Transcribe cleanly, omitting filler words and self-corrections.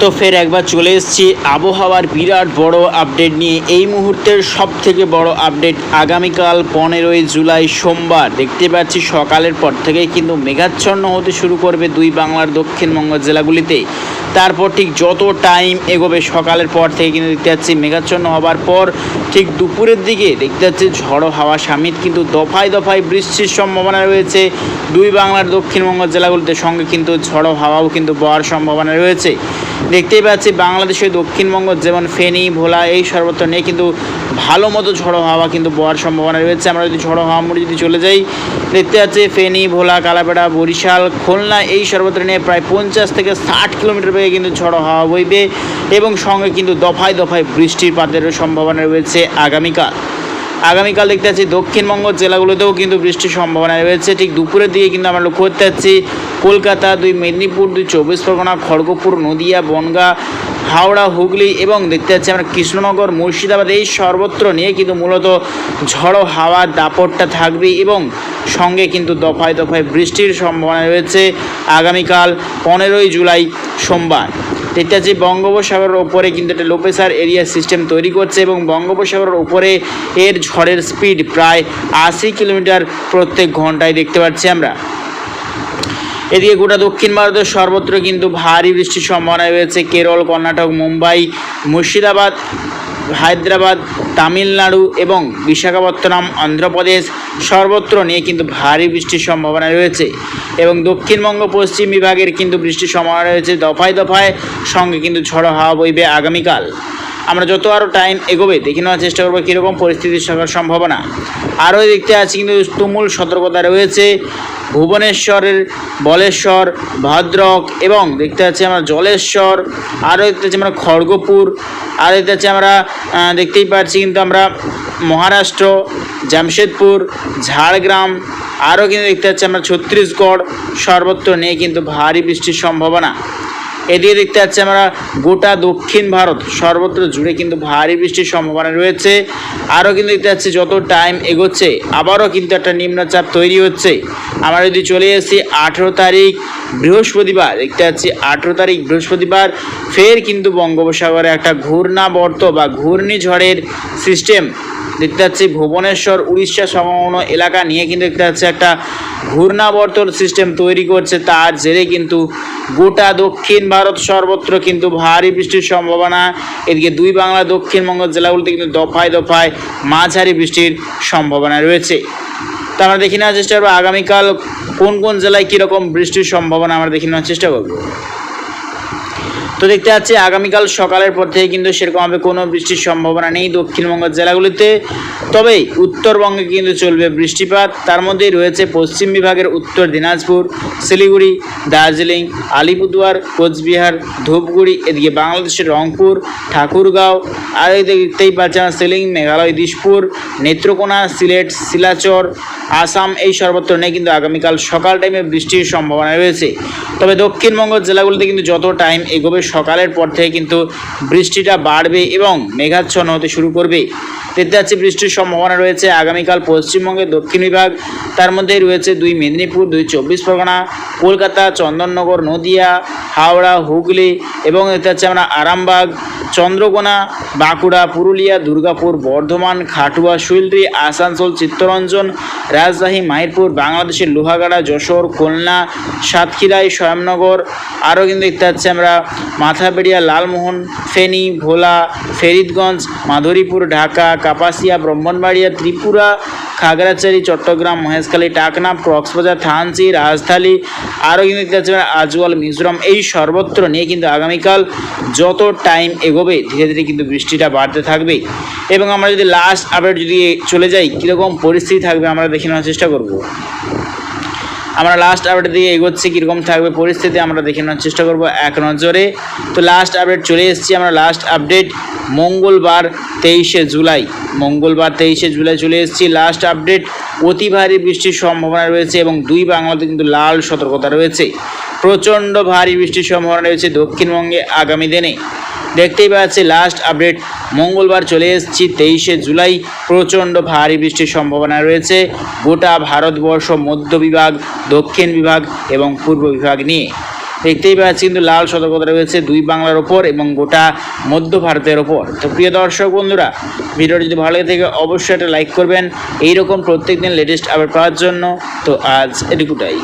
তো ফের একবার চলে এসেছি আবহাওয়ার বিরাট বড় আপডেট নিয়ে। এই মুহূর্তের সবথেকে বড় আপডেট, আগামীকাল 15ই জুলাই সোমবার দেখতে পাচ্ছি সকালের পর থেকেই কিন্তু মেঘাচ্ছন্ন হতে শুরু করবে দুই বাংলার দক্ষিণবঙ্গ জেলাগুলিতে। তারপর ঠিক যত টাইম এগোবে সকালের পর থেকে কিন্তু দেখতে পাচ্ছি মেঘাচ্ছন্ন হবার পর ঠিক দুপুরের দিকে দেখতে পাচ্ছি ঝড়ো হাওয়া সামিত কিন্তু দফায় দফায় বৃষ্টির সম্ভাবনা রয়েছে দুই বাংলার দক্ষিণবঙ্গ জেলাগুলিতে। সঙ্গে কিন্তু ঝড়ো হাওয়াও কিন্তু বওয়ার সম্ভাবনা রয়েছে। দেখতেই পাচ্ছি বাংলাদেশের দক্ষিণবঙ্গ যেমন ফেনী, ভোলা এই সর্বত্র নিয়ে কিন্তু ভালো মতো ঝড়ো হাওয়া কিন্তু বওয়ার সম্ভাবনা রয়েছে। আমরা যদি ঝড়ো হাওয়া মোড়ে যদি চলে যাই, দেখতে পাচ্ছি ফেনী, ভোলা, কালাপাড়া, বরিশাল, খুলনা এই সর্বত্র নিয়ে প্রায় 50 থেকে 60 কিলোমিটার বেগে কিন্তু ঝড়ো হাওয়া বইবে এবং সঙ্গে কিন্তু দফায় দফায় বৃষ্টিপাতেরও সম্ভাবনা রয়েছে আগামীকাল দেখতে পাচ্ছি দক্ষিণবঙ্গ জেলাগুলোতেও কিন্তু বৃষ্টির সম্ভাবনা রয়েছে। ঠিক দুপুরের দিকে কিন্তু আমরা লক্ষ্য করতে পাচ্ছি কলকাতা, 2 মেদিনীপুর, 2 চব্বিশ পরগনা, খড়গপুর, নদিয়া, বনগাঁ, হাওড়া, হুগলি এবং দেখতে পাচ্ছি আমরা কৃষ্ণনগর, মুর্শিদাবাদ এই সর্বত্র নিয়ে কিন্তু মূলত ঝড়ো হাওয়ার দাপটটা থাকবে এবং সঙ্গে কিন্তু দফায় দফায় বৃষ্টির সম্ভাবনা রয়েছে আগামীকাল 15ই জুলাই সোমবার। দেখতে পাচ্ছি বঙ্গোপসাগরের ওপরে কিন্তু একটা লো প্রেসার এরিয়া সিস্টেম তৈরি করছে এবং বঙ্গোপসাগরের ওপরে এর ঝড়ের স্পিড প্রায় 80 কিলোমিটার প্রত্যেক ঘন্টায় দেখতে পাচ্ছি আমরা। এদিকে গোটা দক্ষিণ ভারতের সর্বত্র কিন্তু ভারী বৃষ্টির সম্ভাবনা রয়েছে। কেরল, কর্ণাটক, মুম্বাই, মুর্শিদাবাদ, হায়দ্রাবাদ, তামিলনাড়ু এবং বিশাখাপত্তনম, অন্ধ্রপ্রদেশ সর্বত্র নিয়ে কিন্তু ভারী বৃষ্টির সম্ভাবনা রয়েছে এবং দক্ষিণবঙ্গ পশ্চিম বিভাগের কিন্তু বৃষ্টির সম্ভাবনা রয়েছে দফায় দফায়। সঙ্গে কিন্তু ঝড়ো হাওয়া বইবে আগামীকাল। আমরা যত আরও টাইম এগোবে দেখে নেওয়ার চেষ্টা করবো কীরকম পরিস্থিতির থাকার সম্ভাবনা। আরও দেখতে আছি কিন্তু তুমুল সতর্কতা রয়েছে ভুবনেশ্বরের, বলেশ্বর, ভদ্রক এবং দেখতে পাচ্ছি আমরা জলেশ্বর, আরও দেখতে পাচ্ছি আমরা খড়গপুর, আর দেখতে পাচ্ছি আমরা দেখতেই পাচ্ছি কিন্তু আমরা মহারাষ্ট্র, জামশেদপুর, ঝাড়গ্রাম, আরও কিন্তু দেখতে পাচ্ছি আমরা ছত্তিশগড় সর্বত্র নিয়ে কিন্তু ভারী বৃষ্টির সম্ভাবনা। এদিকে দেখতে পাচ্ছি আমরা গোটা দক্ষিণ ভারত সর্বত্র জুড়ে কিন্তু ভারী বৃষ্টির সম্ভাবনা রয়েছে। আরও কিন্তু দেখতে পাচ্ছি যত টাইম এগোচ্ছে আবারও কিন্তু একটা নিম্নচাপ তৈরি হচ্ছে। আমরা যদি চলে এসেছি 18 তারিখ বৃহস্পতিবার, দেখতে পাচ্ছি 18 তারিখ বৃহস্পতিবার ফের কিন্তু বঙ্গোপসাগরে একটা ঘূর্ণাবর্ত বা ঘূর্ণিঝড়ের সিস্টেম দেখতে পাচ্ছি ভুবনেশ্বর, উড়িষ্যা সংলগ্ন এলাকা নিয়ে কিন্তু দেখতে পাচ্ছি একটা ঘূর্ণাবর্তন সিস্টেম তৈরি করছে। তার জেরে কিন্তু গোটা দক্ষিণ ভারত সর্বত্র কিন্তু ভারী বৃষ্টির সম্ভাবনা। এদিকে দুই বাংলা দক্ষিণবঙ্গ জেলাগুলিতে কিন্তু দফায় দফায় মাঝারি বৃষ্টির সম্ভাবনা রয়েছে। তো আমরা দেখে নেওয়ার চেষ্টা করবো আগামীকাল কোন কোন জেলায় কীরকম বৃষ্টির সম্ভাবনা আমরা দেখে নেওয়ার চেষ্টা করব। তো দেখতে পাচ্ছি আগামীকাল সকালের পর থেকে কিন্তু সেরকমভাবে কোনো বৃষ্টির সম্ভাবনা নেই দক্ষিণবঙ্গের জেলাগুলিতে। তবে উত্তরবঙ্গে কিন্তু চলবে বৃষ্টিপাত। তার মধ্যেই রয়েছে পশ্চিম বিভাগের উত্তর দিনাজপুর, শিলিগুড়ি, দার্জিলিং, আলিপুরদুয়ার, কোচবিহার, ধূপগুড়ি, এদিকে বাংলাদেশের রংপুর, ঠাকুরগাঁও, আর দেখতেই পাচ্ছি সিলিং, মেঘালয়, দিশপুর, নেত্রকোনা, সিলেট, শিলাচর, আসাম এই সর্বত্র নিয়ে কিন্তু আগামীকাল সকাল টাইমে বৃষ্টির সম্ভাবনা রয়েছে। তবে দক্ষিণবঙ্গ জেলাগুলিতে কিন্তু যত টাইম এগোবে সকালের পর থেকে কিন্তু বৃষ্টিটা বাড়বে এবং মেঘাচ্ছন্ন হতে শুরু করবে। দেখতে পাচ্ছি বৃষ্টির সম্ভাবনা রয়েছে আগামীকাল পশ্চিমবঙ্গের দক্ষিণ বিভাগ, তার মধ্যেই রয়েছে 2 মেদিনীপুর, 2 চব্বিশ পরগনা, কলকাতা, চন্দননগর, নদিয়া, হাওড়া, হুগলি এবং দেখতে পাচ্ছি আমরা আরামবাগ, চন্দ্রকোনা, বাঁকুড়া, পুরুলিয়া, দুর্গাপুর, বর্ধমান, খাটুয়া, শিলিগুড়ি, আসানসোল, চিত্তরঞ্জন, রাজশাহী, মাহিরপুর, বাংলাদেশের লোহাগাড়া, যশোর, খুলনা, সাতক্ষীরায়, স্বয়ংনগর, আরও কিন্তু দেখতে পাচ্ছি আমরা মাথাবেড়িয়া, লালমোহন, ফেনী, ভোলা, ফরিদগঞ্জ, মাধুরীপুর, ঢাকা, কাপাসিয়া, ব্রাহ্মণবাড়িয়া, ত্রিপুরা, খাগড়াছড়ি, চট্টগ্রাম, মহেশখালী, টাকনা, কক্সবাজার, থানচি, রাজধানী, আরও কিন্তু দেখতে পাচ্ছি আজওয়াল, মিজোরাম এই সর্বত্র নিয়ে কিন্তু আগামীকাল যত টাইম এগোবে ধীরে ধীরে কিন্তু বৃষ্টিটা বাড়তে থাকবে। এবং আমরা যদি লাস্ট আপডেট যদি চলে যাই কীরকম পরিস্থিতি থাকবে আমরা দেখে নেওয়ার চেষ্টা করব। আমরা লাস্ট আপডেট দিয়ে এগোচ্ছি কীরকম থাকবে পরিস্থিতি আমরা দেখে নেওয়ার চেষ্টা করব এক নজরে। তো লাস্ট আপডেট চলে এসেছি আমরা। লাস্ট আপডেট মঙ্গলবার 23শে জুলাই, মঙ্গলবার 23শে জুলাই চলে এসেছি। লাস্ট আপডেট অতি ভারী বৃষ্টির সম্ভাবনা রয়েছে এবং দুই বাংলাতে কিন্তু লাল সতর্কতা রয়েছে। প্রচণ্ড ভারী বৃষ্টির সম্ভাবনা রয়েছে দক্ষিণবঙ্গে আগামী দিনে। দেখতেই পাচ্ছি লাস্ট আপডেট মঙ্গলবার চলে এসেছি 23শে জুলাই। প্রচণ্ড ভারী বৃষ্টির সম্ভাবনা রয়েছে গোটা ভারতবর্ষ, মধ্য বিভাগ, দক্ষিণ বিভাগ এবং পূর্ব বিভাগ নিয়ে। দেখতেই পাচ্ছি কিন্তু লাল সতর্কতা রয়েছে দুই বাংলার ওপর এবং গোটা মধ্য ভারতের ওপর। তো প্রিয় দর্শক বন্ধুরা, ভিডিওটি যদি ভালো লাগে থাকে অবশ্যই একটা লাইক করবেন এইরকম প্রত্যেকদিন লেটেস্ট আপডেট পাওয়ার জন্য। তো আজ এটুকুটাই।